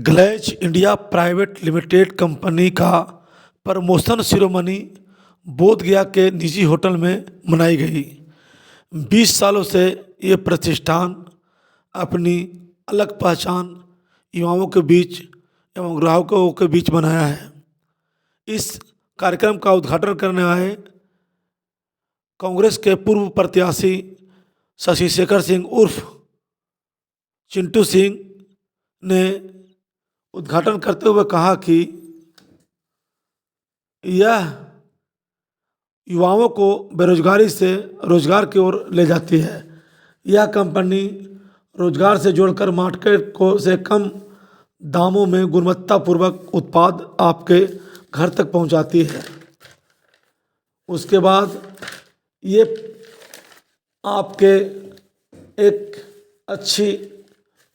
Glaze India private limited company का promotion ceremony Bodhgaya के निजी होटल में मनाई गई। 20 सालों से ये प्रतिष्ठान अपनी अलग पहचान युवाओं के बीच एवं ग्राहकों के बीच बनाया है। इस कार्यक्रम का उद्घाटन करने आए कांग्रेस के पूर्व प्रत्याशी शशि शेखर सिंह उर्फ चिंटू सिंह ने उद्घाटन करते हुए कहा कि यह युवाओं को बेरोजगारी से रोजगार की ओर ले जाती है। यह कंपनी रोजगार से जोड़कर मार्केट को से कम दामों में गुणवत्तापूर्वक उत्पाद आपके घर तक पहुंचाती है। उसके बाद ये आपके एक अच्छी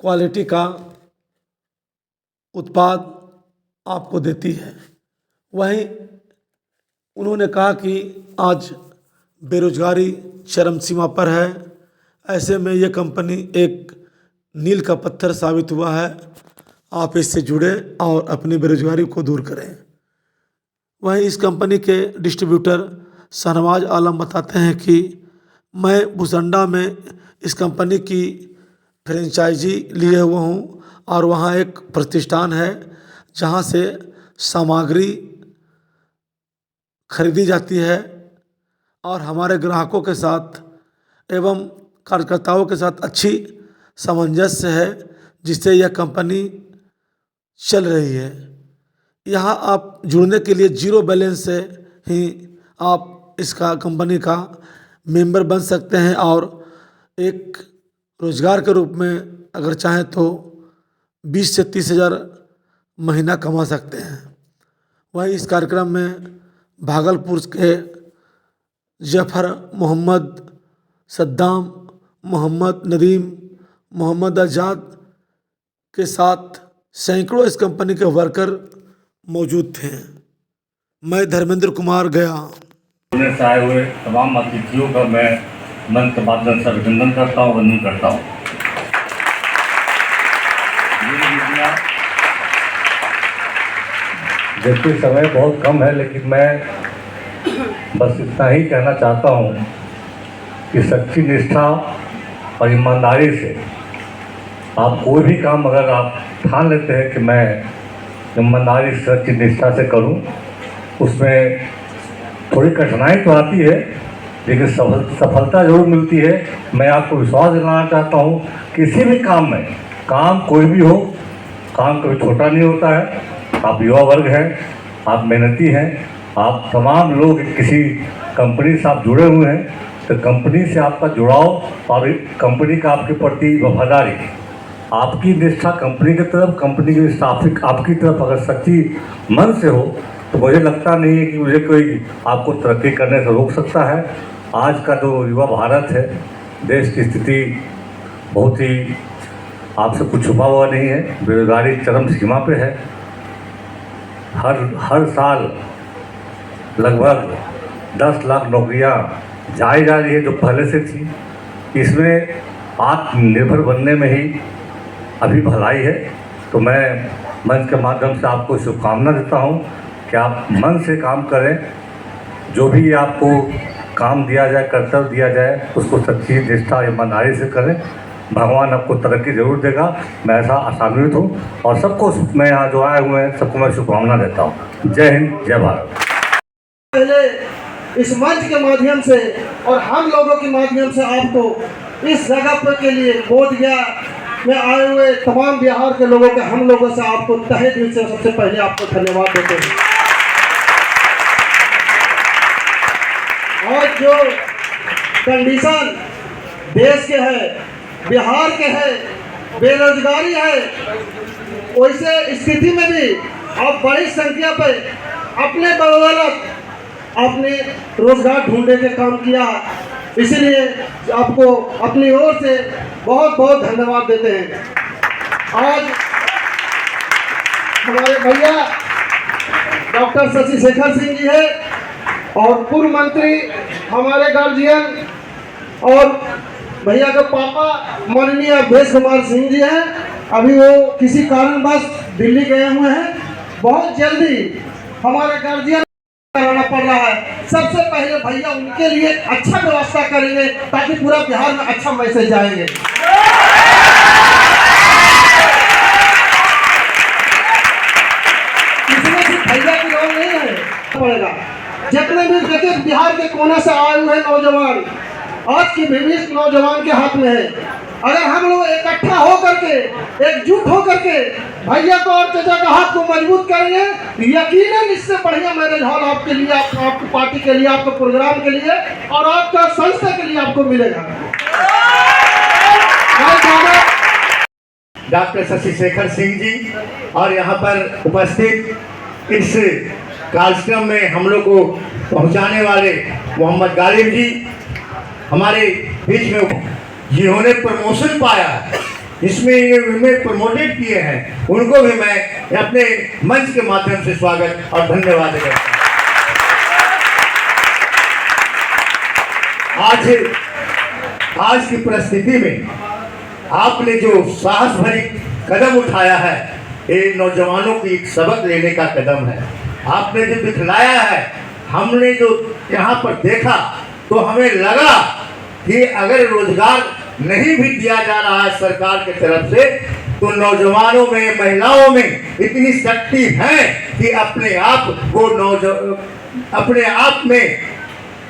क्वालिटी का उत्पाद आपको देती है। वहीं उन्होंने कहा कि आज बेरोजगारी चरम सीमा पर है, ऐसे में ये कंपनी एक मील का पत्थर साबित हुआ है। आप इससे जुड़े और अपनी बेरोजगारी को दूर करें। वहीं इस कंपनी के डिस्ट्रीब्यूटर शहनवाज आलम बताते हैं कि मैं भुसंडा में इस कंपनी की फ्रेंचाइजी लिए हुआ हूँ और वहाँ एक प्रतिष्ठान है जहाँ से सामग्री खरीदी जाती है और हमारे ग्राहकों के साथ एवं कार्यकर्ताओं के साथ अच्छी सामंजस्य है, जिससे यह कंपनी चल रही है। यहाँ आप जुड़ने के लिए 0 बैलेंस से ही आप इसका कंपनी का मेंबर बन सकते हैं और एक रोजगार के रूप में अगर चाहें तो 20 से 30 हज़ार महीना कमा सकते हैं। वहीं इस कार्यक्रम में भागलपुर के जफर मोहम्मद, सद्दाम, मोहम्मद नदीम, मोहम्मद आज़ाद के साथ सैकड़ों इस कंपनी के वर्कर मौजूद थे। मैं धर्मेंद्र कुमार गया। से आए हुए तमाम अतिथियों का मैं मन के माध्यम से अभिनंदन करता हूँ, वंदन करता हूँ। जबकि समय बहुत कम है, लेकिन मैं बस इतना ही कहना चाहता हूँ कि सच्ची निष्ठा और ईमानदारी से आप कोई भी काम अगर आप ठान लेते हैं कि मैं ईमानदारी से सच्ची निष्ठा से करूँ, उसमें थोड़ी कठिनाई तो आती है लेकिन सफलता जरूर मिलती है। मैं आपको विश्वास दिलाना चाहता हूँ, किसी भी काम में, काम कोई भी हो, काम कभी छोटा नहीं होता है। आप युवा वर्ग हैं, आप मेहनती हैं, आप तमाम लोग किसी कंपनी से आप जुड़े हुए हैं, तो कंपनी से आपका जुड़ाव और कंपनी का आपके प्रति वफादारी, आपकी निष्ठा कंपनी की तरफ, कंपनी की स्टाफ आपकी तरफ अगर सच्ची मन से हो तो मुझे लगता नहीं है कि मुझे कोई आपको तरक्की करने से रोक सकता है। आज का जो युवा भारत है, देश की स्थिति बहुत ही आपसे कुछ छुपा हुआ नहीं है। बेरोजगारी चरम सीमा पे है। हर साल लगभग 10 लाख नौकरियां जाई जा रही है जो पहले से थी। इसमें आत्मनिर्भर बनने में ही अभी भलाई है। तो मैं मंच के माध्यम से आपको शुभकामना देता हूं कि आप मन से काम करें। जो भी आपको काम दिया जाए, कर्तव्य दिया जाए, उसको सच्ची निष्ठा ईमानदारी से करें। भगवान आपको तरक्की जरूर देगा, मैं ऐसा आशान्वित हूँ। और सबको मैं यहाँ जो आए हुए हैं सबको मैं शुभकामना देता हूँ। जय हिंद, जय भारत। पहले इस मंच के माध्यम से और हम लोगों के माध्यम से आपको इस जगह पर के लिए बोधगया में आए हुए तमाम बिहार के लोगों के हम लोगों से आपको तहे दिल से सबसे पहले आपको धन्यवाद देते हैं। और जो कंडीशन देश के है, बिहार के है, बेरोजगारी है, वैसे स्थिति में भी आप बड़ी संख्या पर अपने बदौलत आपने रोजगार ढूंढने के काम किया। इसीलिए आपको अपनी ओर से बहुत बहुत धन्यवाद देते हैं। आज हमारे भैया डॉक्टर शशि शेखर सिंह जी है और पूर्व मंत्री हमारे गार्जियन और भैया के पापा माननीय अवधेश कुमार सिंह जी हैं। अभी वो किसी कारणवश दिल्ली गए हुए हैं। बहुत जल्दी हमारे गार्जियन कराना पड़ रहा है। सबसे पहले भैया उनके लिए अच्छा व्यवस्था करेंगे ताकि पूरा बिहार में अच्छा मैसेज जाएंगे। इसमें सिर्फ भैया की रोल नहीं है, पड़ेगा जितने भी देखिए बिहार के कोने से आए हुए नौजवान, आज की भविष्य नौजवान के हाथ में है। अगर हम लोग इकट्ठा होकर के, एकजुट होकर के भैया को और चाचा का हाथ को मजबूत करेंगे, यकीनन इससे बढ़िया मैरिज हॉल आपके लिए, आपकी पार्टी के लिए, आपके प्रोग्राम के लिए और आपका संस्था के लिए आपको मिलेगा। डॉक्टर शशि शेखर सिंह जी और यहाँ पर उपस्थित इस कार्यक्रम में हम लोग को पहुँचाने वाले मोहम्मद गालिब जी हमारे बीच में, जिन्होंने प्रमोशन पाया इसमें इन्हें प्रमोटेड किए हैं, उनको भी मैं अपने मंच के माध्यम से स्वागत और धन्यवाद करता हूँ। आज की परिस्थिति में आपने जो साहस भरी कदम उठाया है, ये नौजवानों की एक सबक लेने का कदम है। आपने जो दिखलाया है, हमने जो यहाँ पर देखा तो हमें लगा कि अगर रोजगार नहीं भी दिया जा रहा है सरकार की तरफ से, तो नौजवानों में, महिलाओं में इतनी शक्ति है कि अपने आप में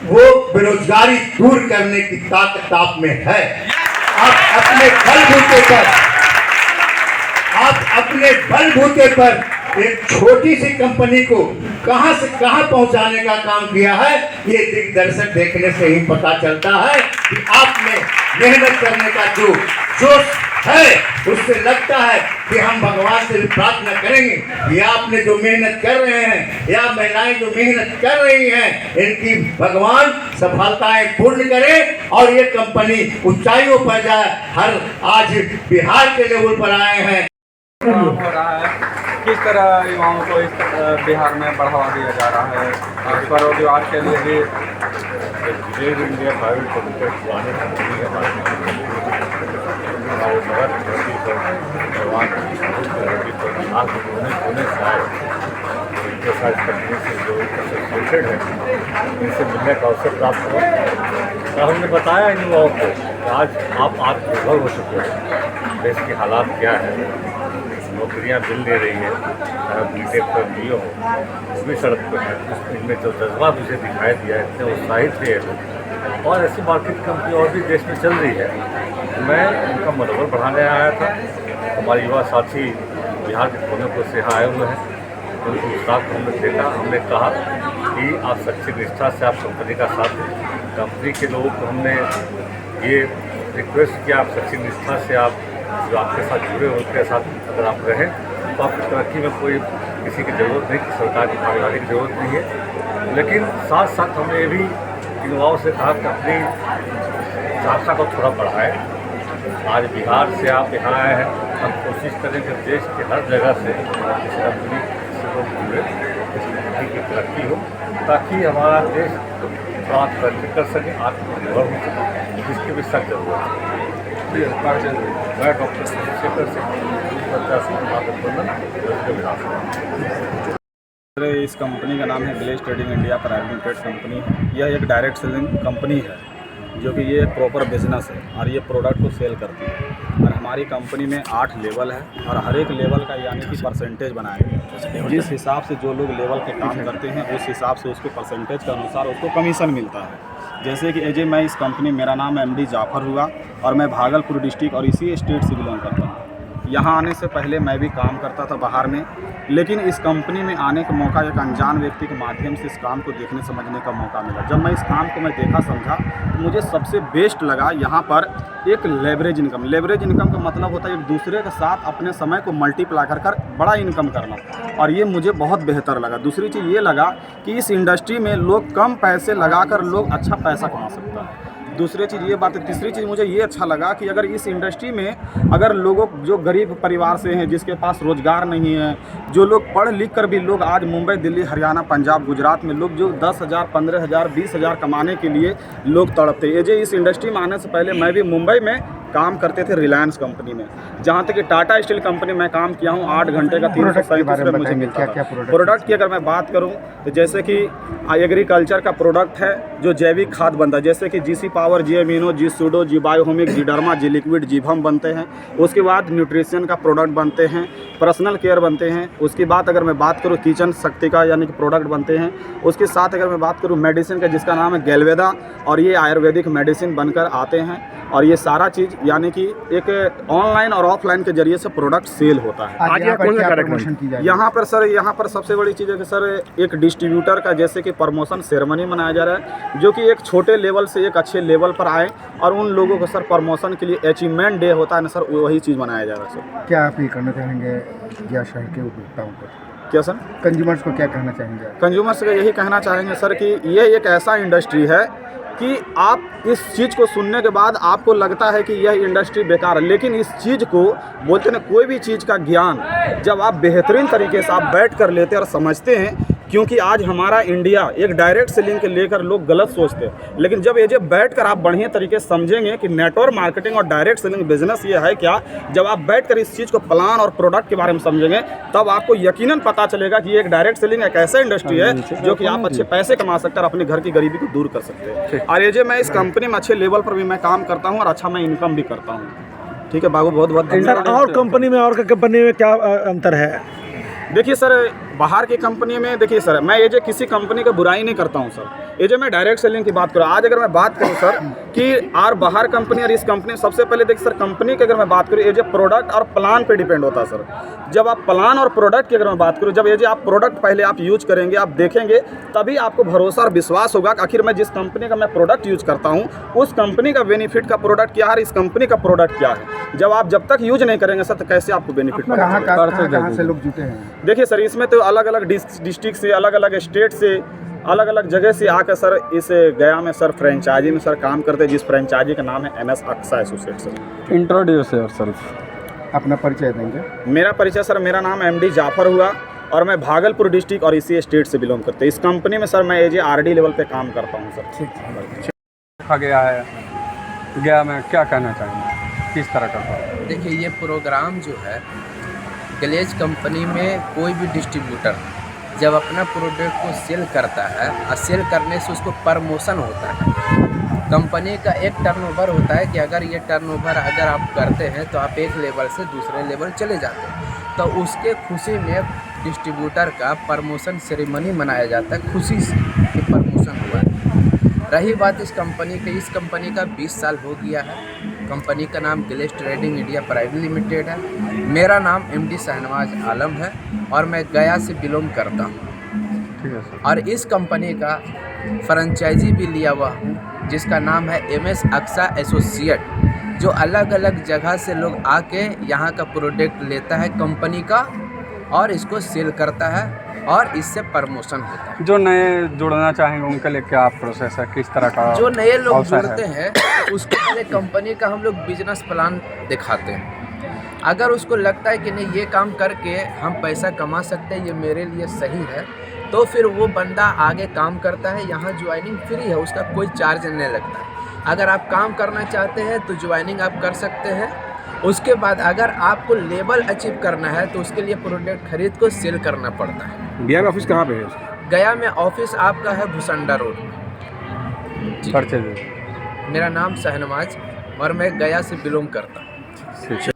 वो बेरोजगारी दूर करने की ताकत आप में है। आप अपने बलबूते पर एक छोटी सी कंपनी को कहां से कहां पहुंचाने का काम किया है, ये दिग्दर्शक देखने से ही पता चलता है कि आप में मेहनत करने का जो जोश है, उससे लगता है कि हम भगवान से भी प्रार्थना करेंगे कि आपने जो मेहनत कर रहे हैं या महिलाएं जो मेहनत कर रही हैं, इनकी भगवान सफलताएं पूर्ण करे और ये कंपनी ऊंचाइयों पर जाए। आज बिहार के लेवल पर आए हैं। हो रहा है, किस तरह युवाओं को इस बिहार में बढ़ावा दिया जा रहा है, स्वरोजगार के लिए भी जेल इंडिया प्राइवेट लिमिटेड पुराने कंपनी है हमारे नगर धरती पर जवान धरती पर आज होने से आए इनके साथ कंपनी से जो एसोसिएटेड है, इनसे मिलने का अवसर प्राप्त हुआ और हमने बताया इन युवाओं को आज आप आत्मनिर्भर हो चुके हैं। देश के हालात क्या है, नौकरियां मिल नहीं रही है, बीटेक पर दिए हो वो भी सड़क पर है। इनमें जो जज्बा मुझे दिखाई दिया, इतने उत्साहित थे लोग और ऐसी मार्केट कंपनी और भी देश में चल रही है। मैं उनका मनोबल बढ़ाने आया था। हमारे युवा साथी बिहार के कोने को से आए हुए हैं, उनकी उत्साह को हमने देखा। हमने कहा कि आप सच्ची निष्ठा से आप कंपनी का साथ दें। कंपनी के लोगों को हमने ये रिक्वेस्ट किया, आप सच्ची निष्ठा से आप जो आपके साथ जुड़े हो उनके साथ अगर आप रहें तो आपकी तरक्की में कोई किसी की ज़रूरत नहीं, सरकार की भागीदारी की ज़रूरत नहीं है। लेकिन साथ साथ हमने ये भी युवाओं से कहा कि अपनी चाहता को थोड़ा बढ़ाएं। आज बिहार से आप यहाँ आए हैं, हम कोशिश करें कि देश के हर जगह से इस कंपनी से लोग जुड़े, इस कंपनी की तरक्की हो ताकि हमारा देश थोड़ा तरक्की कर सके, आत्मनिर्भर हो सके, जिसकी भी सख्त जरूरत है। मैं डॉक्टर शेखर सिंह, इस कंपनी का नाम है Glaze Trading India private limited company. यह एक डायरेक्ट सेलिंग कंपनी है जो कि ये एक प्रॉपर बिजनेस है और ये प्रोडक्ट को सेल करती है। और हमारी कंपनी में 8 लेवल है और हर एक लेवल का यानी कि परसेंटेज बनाया गया है। जिस हिसाब से जो लोग लेवल के काम करते हैं उस हिसाब से उसको परसेंटेज के अनुसार उसको कमीशन मिलता है। जैसे कि एजे मैं इस कंपनी, मेरा नाम MD जाफर हुआ और मैं भागलपुर डिस्ट्रिक्ट और इसी स्टेट से बिलोंग करता हूँ। यहाँ आने से पहले मैं भी काम करता था बाहर में, लेकिन इस कंपनी में आने का मौका एक अनजान व्यक्ति के माध्यम से इस काम को देखने समझने का मौका मिला। जब मैं इस काम को मैं देखा समझा तो मुझे सबसे बेस्ट लगा यहाँ पर एक लेवरेज इनकम। लेवरेज इनकम का मतलब होता है एक दूसरे के साथ अपने समय को मल्टीप्लाई कर बड़ा इनकम करना, और ये मुझे बहुत बेहतर लगा। दूसरी चीज़ ये लगा कि इस इंडस्ट्री में लोग कम पैसे लगाकर लोग अच्छा पैसा कमा सकता है। दूसरी चीज़ ये बात है। तीसरी चीज़ मुझे ये अच्छा लगा कि अगर इस इंडस्ट्री में अगर लोगों जो गरीब परिवार से हैं, जिसके पास रोज़गार नहीं है, जो लोग पढ़ लिख कर भी लोग आज मुंबई, दिल्ली, हरियाणा, पंजाब, गुजरात में लोग जो 10,000, 15,000, 20,000 कमाने के लिए लोग तड़पते। ये जो इस इंडस्ट्री में आने से पहले मैं भी मुंबई में काम करते थे रिलायंस कंपनी में, जहाँ तक कि टाटा स्टील कंपनी में काम किया हूँ 8 घंटे का 337 रुपये मुझे मिलता था। प्रोडक्ट की अगर मैं बात करूँ तो जैसे कि एग्रीकल्चर का प्रोडक्ट है जो जैविक खाद बनता है, जैसे कि जीसी पावर, जी एमिनो, जी सूडो, जी बायोहोमिक, जी डर्मा, जी लिक्विड, जी भम बनते हैं। उसके बाद न्यूट्रिशन का प्रोडक्ट बनते हैं, पर्सनल केयर बनते हैं। उसके बाद अगर मैं बात करूँ किचन शक्ति का यानी कि प्रोडक्ट बनते हैं। उसके साथ अगर मैं बात करूँ मेडिसिन का जिसका नाम है गैल्वेदा, और ये आयुर्वेदिक मेडिसिन बनकर आते हैं। और ये सारा चीज़ यानी कि एक ऑनलाइन और ऑफलाइन के जरिए से प्रोडक्ट सेल होता है। आज यहाँ पर क्या प्रमोशन की जाएगी? यहाँ पर सर, यहाँ पर सबसे बड़ी चीज़ है कि सर एक डिस्ट्रीब्यूटर का जैसे कि प्रमोशन सेरेमनी मनाया जा रहा है, जो कि एक छोटे लेवल से एक अच्छे लेवल पर आए, और उन लोगों को सर प्रमोशन के लिए अचीवमेंट डे होता है ना सर, वही चीज़ मनाया जा रहा है सर। क्या अपील करना चाहेंगे या शहर के उपभोक्ताओं को? क्या सर? कंज्यूमर्स को क्या कहना चाहेंगे? कंज्यूमर्स को यही कहना चाहेंगे सर कि ये एक ऐसा इंडस्ट्री है कि आप इस चीज़ को सुनने के बाद आपको लगता है कि यह इंडस्ट्री बेकार है, लेकिन इस चीज़ को बोलते हैं कोई भी चीज़ का ज्ञान जब आप बेहतरीन तरीके से आप बैठ कर लेते हैं और समझते हैं, क्योंकि आज हमारा इंडिया एक डायरेक्ट सेलिंग के लेकर लोग गलत सोचते हैं, लेकिन जब ये बैठ कर आप बढ़िया तरीके से समझेंगे कि नेटवर्क मार्केटिंग और डायरेक्ट सेलिंग बिजनेस ये है क्या, जब आप बैठ कर इस चीज़ को प्लान और प्रोडक्ट के बारे में समझेंगे, तब आपको यकीनन पता चलेगा कि ये एक डायरेक्ट सेलिंग एक ऐसा इंडस्ट्री है जो कि आप अच्छे पैसे कमा सकते हैं और अपने घर की गरीबी को दूर कर सकते हैं। और ये जो मैं इस कंपनी में अच्छे लेवल पर भी मैं काम करता हूँ और अच्छा मैं इनकम भी करता हूँ। ठीक है बाबू, बहुत बहुत धन्यवाद। और कंपनी में और कंपनी में क्या अंतर है? देखिए सर, बाहर की कंपनी में देखिए सर, मैं ये जो किसी कंपनी का बुराई नहीं करता हूँ सर, ये जो मैं डायरेक्ट सेलिंग की बात करूँ, आज अगर मैं बात करूँ सर कि और बाहर कंपनी और इस कंपनी, सबसे पहले देखिए सर कंपनी की अगर मैं बात करूँ, ये जो प्रोडक्ट और प्लान पे डिपेंड होता है सर। जब आप प्लान और प्रोडक्ट की अगर मैं बात करूँ, जब ये जो आप प्रोडक्ट पहले आप यूज करेंगे, आप देखेंगे, तभी आपको भरोसा और विश्वास होगा कि आखिर मैं जिस कंपनी का मैं प्रोडक्ट यूज करता हूँ उस कंपनी का बेनिफिट का प्रोडक्ट क्या है, इस कंपनी का प्रोडक्ट क्या है। जब तक यूज नहीं करेंगे सर तो कैसे आपको बेनिफिट कहाँ से लोग जुटे हैं? देखिए सर, इसमें तो अलग अलग डिस्ट्रिक्ट से, अलग अलग स्टेट से, अलग अलग जगह से आकर सर इस गया में सर फ्रेंचाइजी में सर काम करते हैं, जिस फ्रेंचाइजी का नाम है MS Aqsa associate sir. Introduce yourself, अपना परिचय देंगे? मेरा परिचय सर, मेरा नाम MD जाफर हुआ और मैं भागलपुर डिस्ट्रिक्ट और इसी स्टेट से बिलोंग करते हैं। इस कंपनी में सर मैं AJ RD लेवल पे काम करता हूँ सर। देखा गया है, गया में क्या कहना चाहेंगे, किस तरह का? देखिए, ये प्रोग्राम जो है ग्लेज कंपनी में कोई भी डिस्ट्रीब्यूटर जब अपना प्रोडक्ट को सेल करता है और सेल करने से उसको प्रमोशन होता है, कंपनी का एक टर्नओवर होता है कि अगर ये टर्नओवर अगर आप करते हैं तो आप एक लेवल से दूसरे लेवल चले जाते हैं, तो उसके खुशी में डिस्ट्रीब्यूटर का प्रमोशन सेरेमनी मनाया जाता है, खुशी से कि प्रमोशन हुआ है। रही बात इस कंपनी का 20 साल हो गया है। कंपनी का नाम Glaze Trading India private limited है। मेरा नाम MD शहनवाज आलम है और मैं गया से बिलोंग करता हूँ। और इस कंपनी का फ्रेंचाइजी भी लिया हुआ हूँ जिसका नाम है MS अक्सा एसोसिएट, जो अलग अलग जगह से लोग आके यहाँ का प्रोडक्ट लेता है कंपनी का और इसको सेल करता है और इससे प्रमोशन होता है। जो नए जुड़ना चाहेंगे उनके लिए क्या प्रोसेस है, किस तरह का? जो नए लोग जुड़ते हैं उसके लिए कंपनी का हम लोग बिजनेस प्लान दिखाते हैं। अगर उसको लगता है कि नहीं ये काम करके हम पैसा कमा सकते हैं, ये मेरे लिए सही है, तो फिर वो बंदा आगे काम करता है। यहाँ ज्वाइनिंग फ्री है, उसका कोई चार्ज नहीं लगता। अगर आप काम करना चाहते हैं तो ज्वाइनिंग आप कर सकते हैं। उसके बाद अगर आपको लेवल अचीव करना है तो उसके लिए प्रोडक्ट खरीद को सेल करना पड़ता है। गया में ऑफिस कहाँ पे है? गया में ऑफिस आपका है भुसंडा रोड। परिचय? मेरा नाम शहनवाज और मैं गया से बिलोंग करता हूँ।